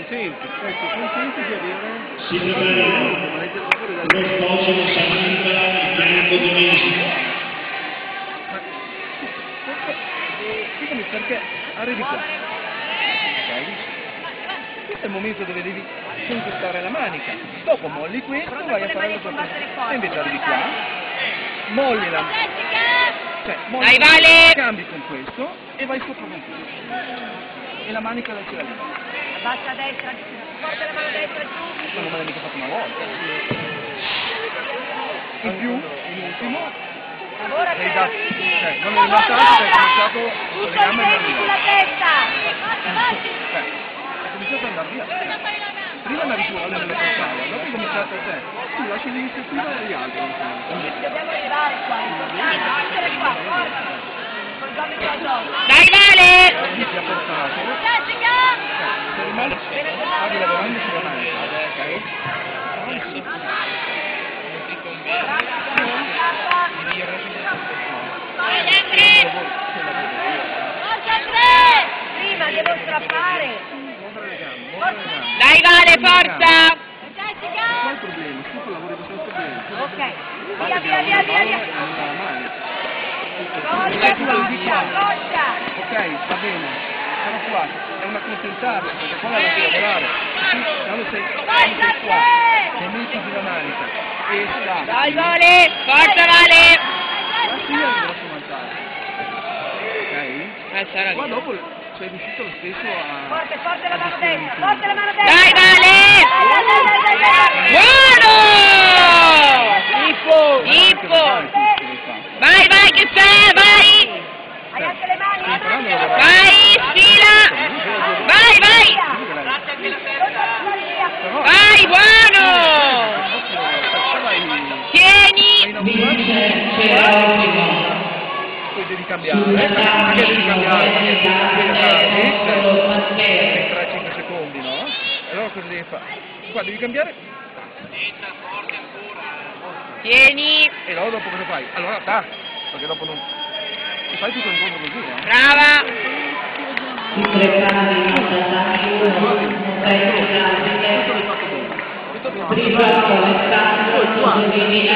contenti di avere si preparerà lo sposo di Samantha e Bianco Domenici. Scusami, perché arrivi qua, ok? Questo è il momento dove devi conquistare la manica, dopo molli questo, vai a fare la tua cosa, e invece arrivi qua, molli la Dai, Vale! cambi con questo e vai sopra con questo, e la manica la tira lì. Basta a destra, porta la mano a destra giù. Ma non me l'hai mica fatto una volta. In più, in ultimo, Lavora hai per dato, Rigi. non hai lasciato, hai cominciato con le Tutto gambe il a andare vento via. sulla testa. Hai cominciato ad andare via. Prima andavi tu alle portale, dopo hai cominciato a te. Tu lasci l'iniziativa agli altri. Dobbiamo arrivare qua, è importante, essere qua, forza. Col gomito addosso. Dai, Vale! Ti ha portato. Jessica! Se rimani, stavi lavorando sulla manica, ok? Vai, Andrea! Forza, Andrea! Prima devo strappare. Dai, Vale, forza! Jessica! Qual è il problema? Tu lavori abbastanza bene. Ok. Via. Forza. Ok, va bene. Sono qua. È una contentarla, perché qua la lasci lavorare. Tu quando sei qua, ti metti sulla manica e sta. Dai, Vale! Forza, Vale! La figlia non grosso vantaggio. Ok? Sarà Qua lì. dopo sei riuscito lo stesso a... Forte la mano destra. Forte la mano destra. Dai, Vale! Buono! Ippo! Vai, che c'è, vai! Hai anche le mani. Vai, sfila! Vai! Vai, buono! Tieni! Poi devi cambiare, perché devi cambiare? Perché 3-5 secondi, no? E allora cosa devi fare? Qua devi cambiare Tieni! e allora dopo cosa fai? Allora da, perché dopo non... Ti fai tutto incontro così, no? Brava! Si prepari Tutto l'hai fatto bene. prima Alessandro Giovini